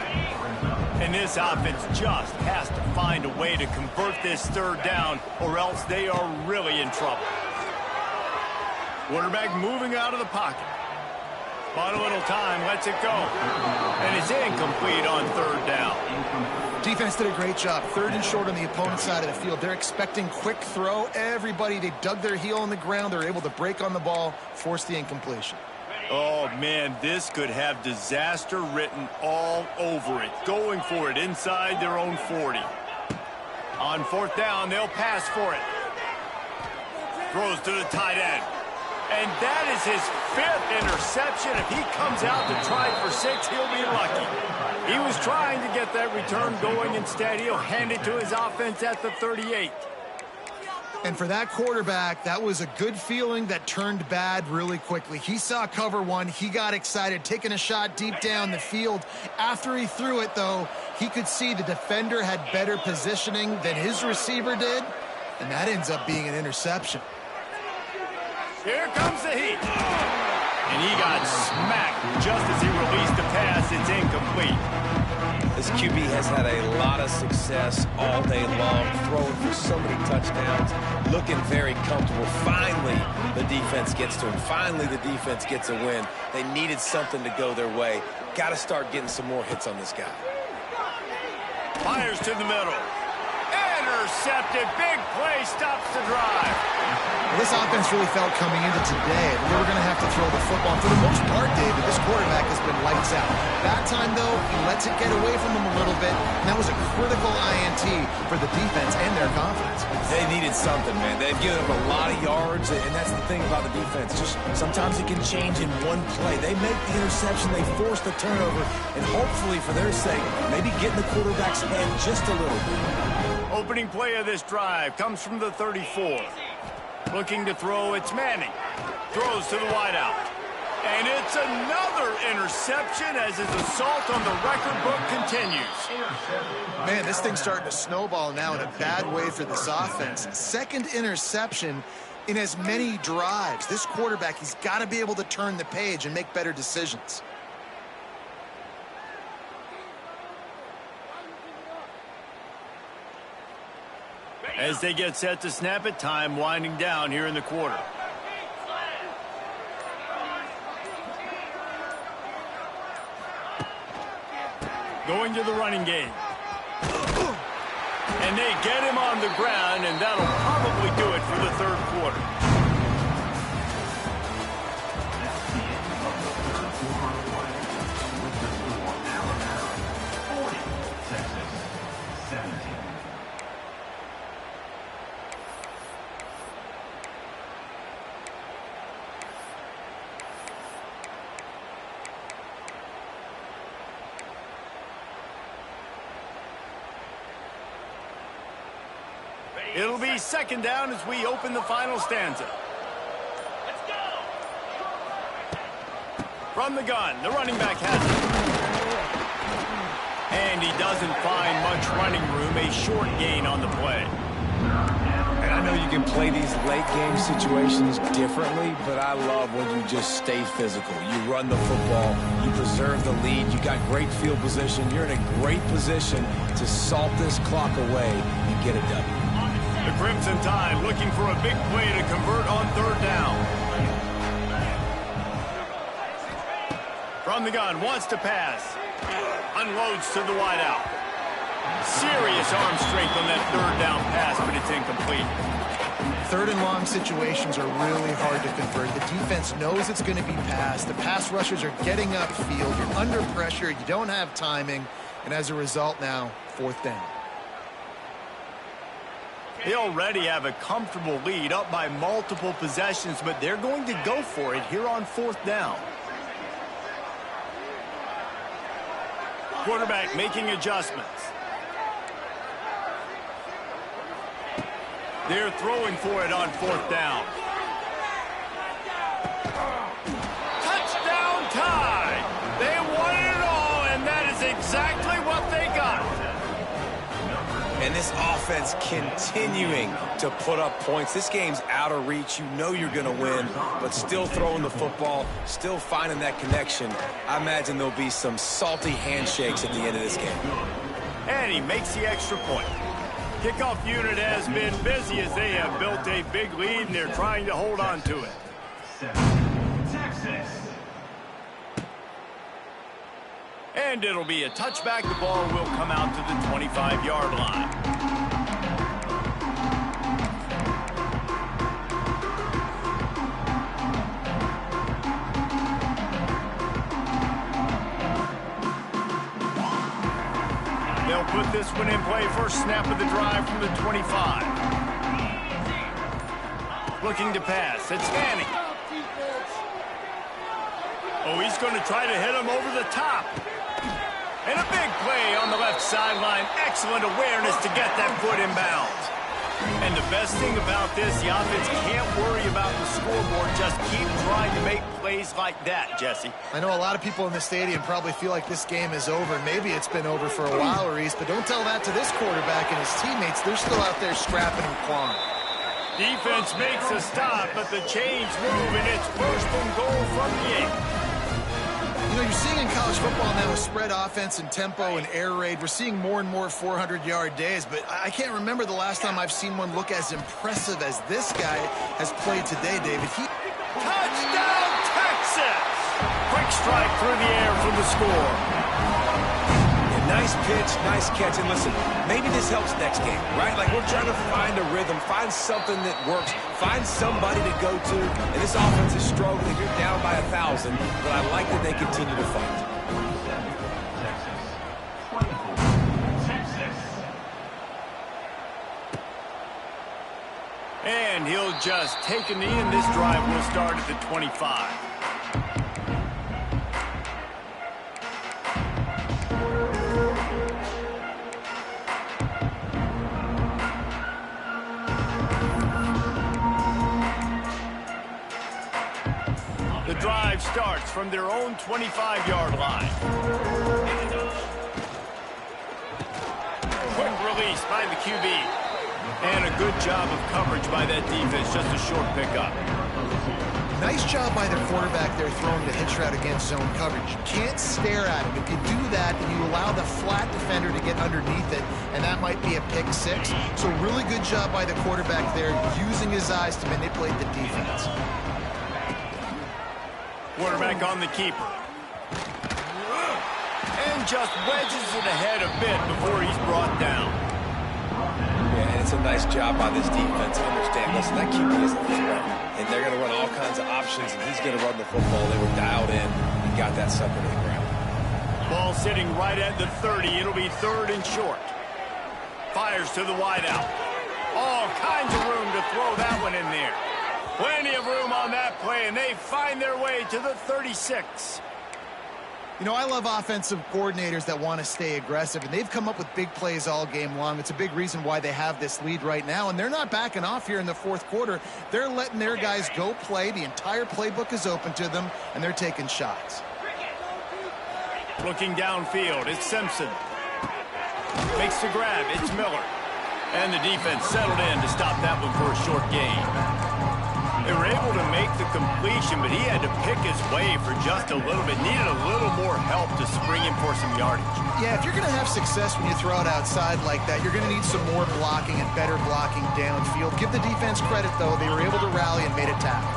And this offense just has to find a way to convert this 3rd down or else they are really in trouble. Quarterback moving out of the pocket. Bought a little time, lets it go. And it's incomplete on 3rd down. Defense did a great job. 3rd and short on the opponent's side of the field. They're expecting quick throw. Everybody, they dug their heel on the ground. They're able to break on the ball, force the incompletion. Oh, man, this could have disaster written all over it. Going for it inside their own 40. On 4th down, they'll pass for it. Throws to the tight end. And that is his 5th interception. If he comes out to try for 6, he'll be lucky. He was trying to get that return going. Instead, he'll hand it to his offense at the 38. And for that quarterback, that was a good feeling that turned bad really quickly. He saw cover 1. He got excited, taking a shot deep down the field. After he threw it, though, he could see the defender had better positioning than his receiver did, and that ends up being an interception. Here comes the heat. And he got smacked just as he released the pass. It's incomplete. This QB has had a lot of success all day long, throwing for so many touchdowns, looking very comfortable. Finally, the defense gets to him. Finally, the defense gets a win. They needed something to go their way. Got to start getting some more hits on this guy. Fires to the middle. Intercepted. Big play. Stops the drive. This offense really felt coming into today that they were going to have to throw the football. For the most part, David, this quarterback has been lights out. That time, though, he lets it get away from him a little bit, and that was a critical INT for the defense and their confidence. They needed something, man. They've given up a lot of yards, and that's the thing about the defense. Just sometimes it can change in one play. They make the interception, they force the turnover, and hopefully, for their sake, maybe get in the quarterback's head just a little bit. Opening play of this drive comes from the 34. Looking to throw, it's Manning. Throws to the wideout. And it's another interception as his assault on the record book continues. Man, this thing's starting to snowball now in a bad way for this offense. Second interception in as many drives. This quarterback, he's got to be able to turn the page and make better decisions. As they get set to snap it, time winding down here in the quarter. Going to the running game. And they get him on the ground, and that'll probably do it for the third quarter. It'll be second down as we open the final stanza. Let's go. From the gun, the running back has it. And he doesn't find much running room, a short gain on the play. And I know you can play these late game situations differently, but I love when you just stay physical. You run the football, you preserve the lead, you got great field position, you're in a great position to salt this clock away and get it done. The Crimson Tide looking for a big play to convert on third down. From the gun, wants to pass. Unloads to the wideout. Serious arm strength on that third down pass, but it's incomplete. Third and long situations are really hard to convert. The defense knows it's going to be passed. The pass rushers are getting upfield. You're under pressure. You don't have timing. And as a result now, fourth down. They already have a comfortable lead up by multiple possessions, but they're going to go for it here on fourth down. Quarterback making adjustments. They're throwing for it on fourth down. Touchdown Tide! They won it all, and that is exactly what they got. And this offense continuing to put up points. This game's out of reach. You know you're going to win, but still throwing the football, still finding that connection. I imagine there'll be some salty handshakes at the end of this game. And he makes the extra point. Kickoff unit has been busy as they have built a big lead, and they're trying to hold on to it. Texas. And it'll be a touchback. The ball will come out to the 25-yard line. They'll put this one in play. First snap of the drive from the 25. Looking to pass. It's Manning. Oh, he's going to try to hit him over the top. And a big play on the left sideline. Excellent awareness to get that foot in bounds. And the best thing about this, the offense can't worry about the scoreboard. Just keep trying to make plays like that, Jesse. I know a lot of people in the stadium probably feel like this game is over. Maybe it's been over for a while, Reese, but don't tell that to this quarterback and his teammates. They're still out there scrapping and clawing. Defense makes a stop, but the chains move, and it's first and goal from the 8. You know, you're seeing in college football now a spread offense and tempo and air raid. We're seeing more and more 400-yard days, but I can't remember the last time I've seen one look as impressive as this guy has played today, David. Touchdown, Texas! Quick strike through the air for the score. Nice pitch, nice catch, and listen, maybe this helps next game, right? Like, we're trying to find a rhythm, find something that works, find somebody to go to, and this offense is struggling. You're down by 1,000, but I like that they continue to fight. And he'll just take a knee, and this drive will start at the 25. The drive starts from their own 25-yard line. Quick release by the QB. And a good job of coverage by that defense. Just a short pickup. Nice job by their quarterback there throwing the hitch route against zone coverage. You can't stare at him. If you do that, then you allow the flat defender to get underneath it, and that might be a pick six. So really good job by the quarterback there using his eyes to manipulate the defense. Quarterback on the keeper. And just wedges it ahead a bit before he's brought down. Yeah, and it's a nice job by this defense to understand, listen, that QB is a threat, and they're going to run all kinds of options, and he's going to run the football. They were dialed in and got that sucker to the ground. Ball sitting right at the 30. It'll be third and short. Fires to the wideout. All kinds of room to throw that one in there. Plenty of room on that play, and they find their way to the 36. You know, I love offensive coordinators that want to stay aggressive, and they've come up with big plays all game long. It's a big reason why they have this lead right now, and they're not backing off here in the fourth quarter. They're letting their guys go play. The entire playbook is open to them, and they're taking shots. Looking downfield, it's Simpson. Makes the grab, it's Miller. And the defense settled in to stop that one for a short gain. They were able to make the completion, but he had to pick his way for just a little bit. Needed a little more help to spring him for some yardage. Yeah, if you're going to have success when you throw it outside like that, you're going to need some more blocking and better blocking downfield. Give the defense credit, though. They were able to rally and made a tackle.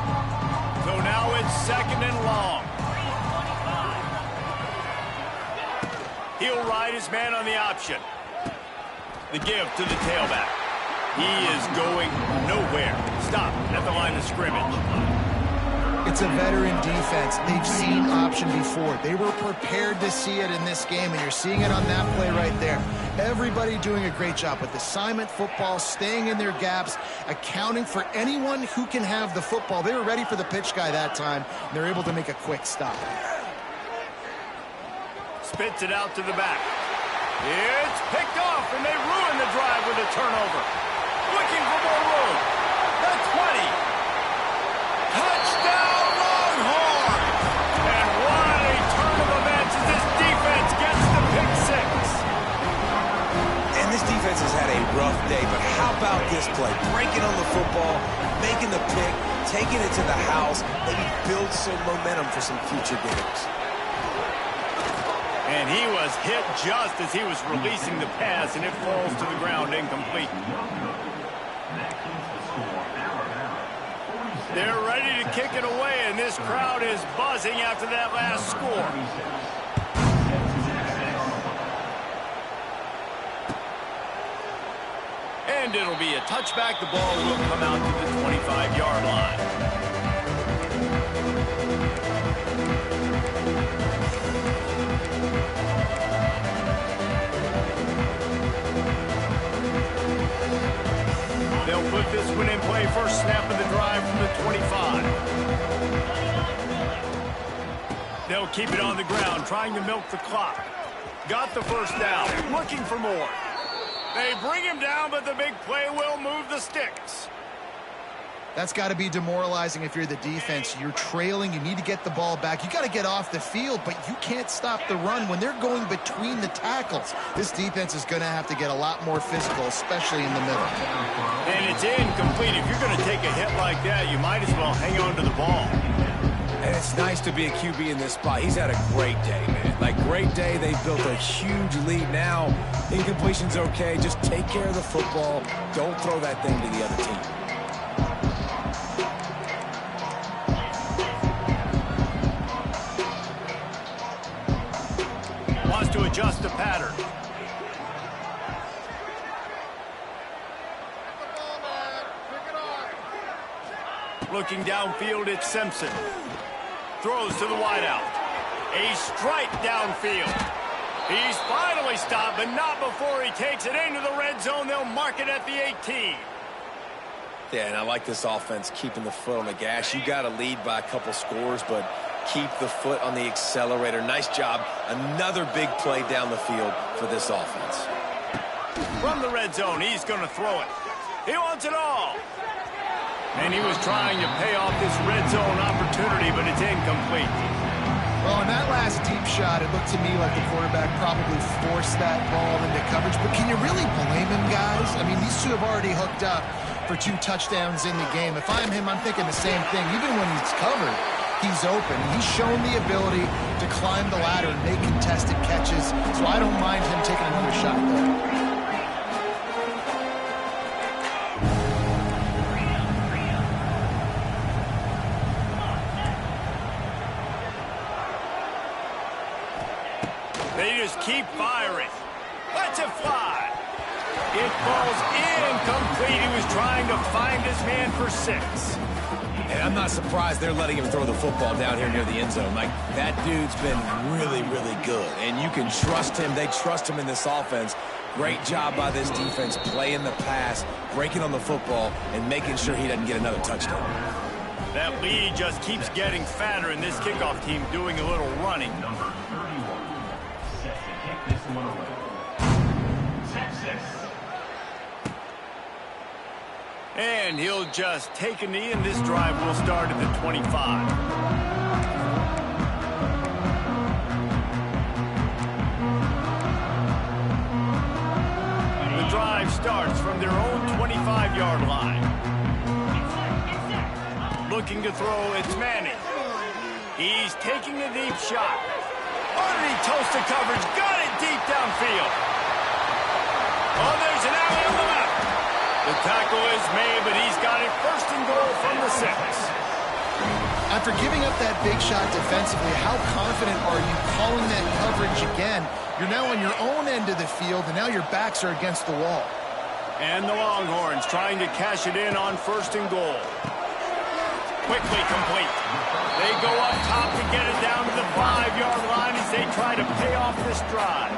So now it's second and long. He'll ride his man on the option. The give to the tailback. He is going nowhere. Stop at the line of scrimmage. It's a veteran defense. They've seen option before. They were prepared to see it in this game, and you're seeing it on that play right there. Everybody doing a great job with assignment football, staying in their gaps, accounting for anyone who can have the football. They were ready for the pitch guy that time, and they're able to make a quick stop. Spits it out to the back. It's picked off, and they ruin the drive with a turnover. Looking for more room. The 20. Touchdown, Longhorns! And what a turn of events as this defense gets the pick six. And this defense has had a rough day, but how about this play? Breaking on the football, making the pick, taking it to the house, maybe build some momentum for some future games. And he was hit just as he was releasing the pass, and it falls to the ground incomplete. They're ready to kick it away, and this crowd is buzzing after that last score. And it'll be a touchback. The ball will come out to the 25-yard line. They'll put this one in play. First snap of the drive from the 25. They'll keep it on the ground, trying to milk the clock. Got the first down, looking for more. They bring him down, but the big play will move the sticks. That's got to be demoralizing if you're the defense. You're trailing. You need to get the ball back. You got to get off the field, but you can't stop the run when they're going between the tackles. This defense is going to have to get a lot more physical, especially in the middle. And it's incomplete. If you're going to take a hit like that, you might as well hang on to the ball. And it's nice to be a QB in this spot. He's had a great day, man. Like, great day. They've built a huge lead now. Incompletion's okay. Just take care of the football. Don't throw that thing to the other team. Wants to adjust the pattern. Looking downfield, it's Simpson. Throws to the wideout. A strike downfield. He's finally stopped, but not before he takes it into the red zone. They'll mark it at the 18. Yeah, and I like this offense keeping the foot on the gas. You got to lead by a couple scores, but keep the foot on the accelerator. Nice job. Another big play down the field for this offense. From the red zone, he's going to throw it. He wants it all. And he was trying to pay off this red zone opportunity, but it's incomplete. Well, in that last deep shot, it looked to me like the quarterback probably forced that ball into coverage. But can you really blame him, guys? I mean, these two have already hooked up for 2 touchdowns in the game. If I'm him, I'm thinking the same thing. Even when he's covered, he's open. He's shown the ability to climb the ladder and make contested catches. So I don't mind him taking another shot there. They just keep firing. Let's it fly. It falls incomplete. He was trying to find his man for 6. And I'm not surprised they're letting him throw the football down here near the end zone. Like, that dude's been really, really good. And you can trust him. They trust him in this offense. Great job by this defense playing the pass, breaking on the football, and making sure he doesn't get another touchdown. That lead just keeps getting fatter, and this kickoff team doing a little running. Number 31, set to kick this one away. Texas. And he'll just take a knee, and this drive will start at the 25. The drive starts from their own 25-yard line. Looking to throw, it's Manning. He's taking a deep shot. Underneath toasted coverage, got it deep downfield. Oh, there's an alley on the left. The tackle is made, but he's got it first and goal from the 6. After giving up that big shot defensively, how confident are you calling that coverage again? You're now on your own end of the field, and now your backs are against the wall. And the Longhorns trying to cash it in on first and goal. Quickly complete. They go up top to get it down to the 5-yard line as they try to pay off this drive.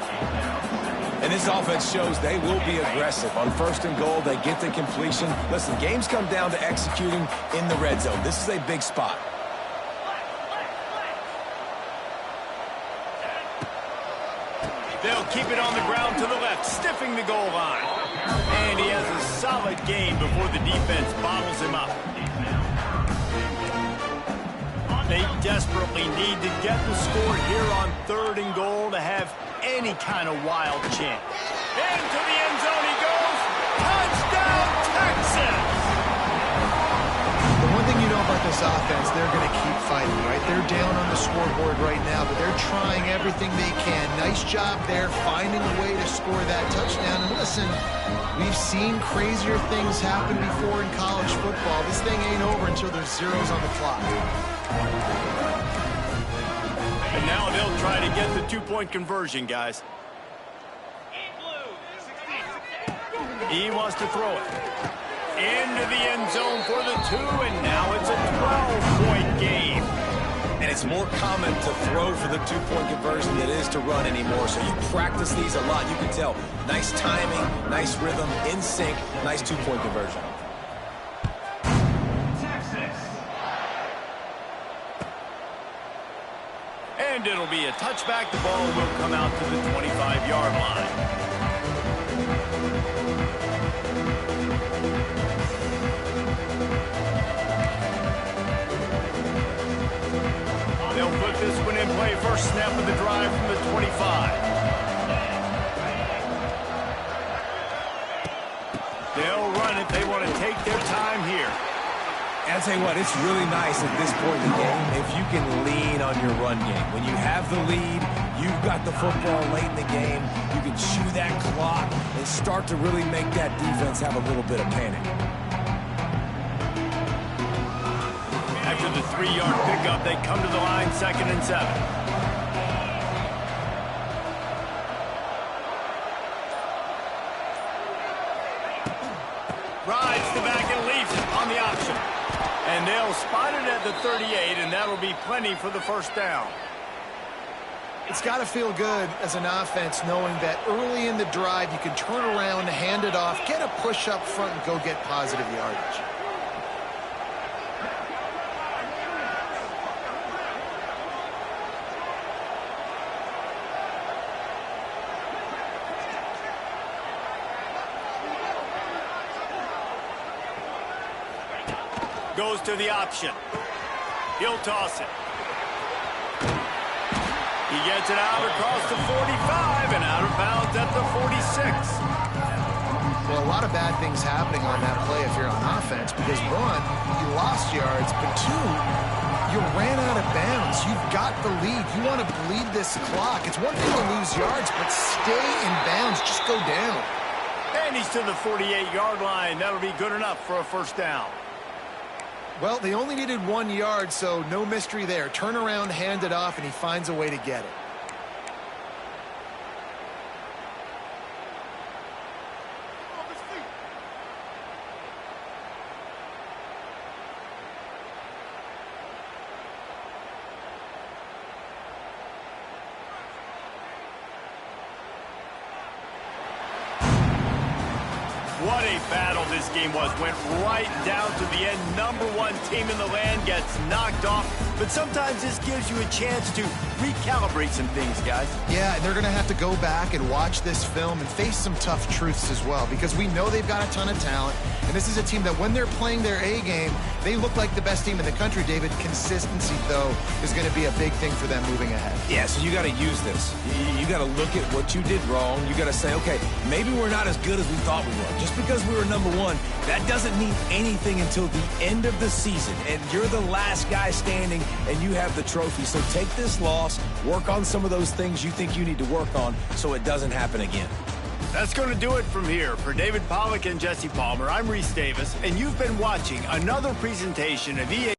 And this offense shows they will be aggressive. On first and goal, they get the completion. Listen, games come down to executing in the red zone. This is a big spot. They'll keep it on the ground to the left, sniffing the goal line. And he has a solid gain before the defense bottles him up. They desperately need to get the score here on third and goal to have any kind of wild chance. Into the end zone he goes. Touchdown, Texas! The one thing you know about this offense, they're going to keep fighting, right? They're down on the scoreboard right now, but they're trying everything they can. Nice job there, finding a way to score that touchdown. And listen, we've seen crazier things happen before in college football. This thing ain't over until there's zeros on the clock. And now they'll try to get the 2-point conversion, guys. He wants to throw it into the end zone for the 2, and now it's a 12-point game. And it's more common to throw for the 2-point conversion than it is to run anymore. So you practice these a lot. You can tell. Nice timing, nice rhythm, in sync, nice 2-point conversion. And it'll be a touchback. The ball will come out to the 25-yard line. going in play first snap of the drive from the 25. They'll run it. They want to take their time here. And I'll tell you what, it's really nice at this point in the game if you can lean on your run game. When you have the lead, you've got the football late in the game, you can chew that clock and start to really make that defense have a little bit of panic. After the 3-yard pickup, they come to the line 2nd and 7. Rides the back and leaves it on the option. And they'll spot it at the 38, and that'll be plenty for the first down. It's got to feel good as an offense knowing that early in the drive you can turn around, hand it off, get a push up front, and go get positive yardage. Goes to the option. He'll toss it. He gets it out across the 45 and out of bounds at the 46. Well, a lot of bad things happening on that play if you're on offense because, one, you lost yards, but two, you ran out of bounds. You've got the lead. You want to bleed this clock. It's one thing to lose yards, but stay in bounds. Just go down. And he's to the 48-yard line. That'll be good enough for a first down. Well, they only needed 1 yard, so no mystery there. Turn around, hand it off, and he finds a way to get it. What a battle this game was. Went right down to the end. #1 team in the land gets knocked off. But sometimes this gives you a chance to recalibrate some things, guys. Yeah, and they're going to have to go back and watch this film and face some tough truths as well because we know they've got a ton of talent. And this is a team that when they're playing their A game, they look like the best team in the country, David. Consistency, though, is going to be a big thing for them moving ahead. Yeah, so you got to use this. You got to look at what you did wrong. You got to say, okay, maybe we're not as good as we thought we were. Just because we were #1, that doesn't mean anything until the end of the season. And you're the last guy standing, and you have the trophy. So take this loss, work on some of those things you think you need to work on so it doesn't happen again. That's going to do it from here. For David Pollack and Jesse Palmer, I'm Reese Davis, and you've been watching another presentation of EA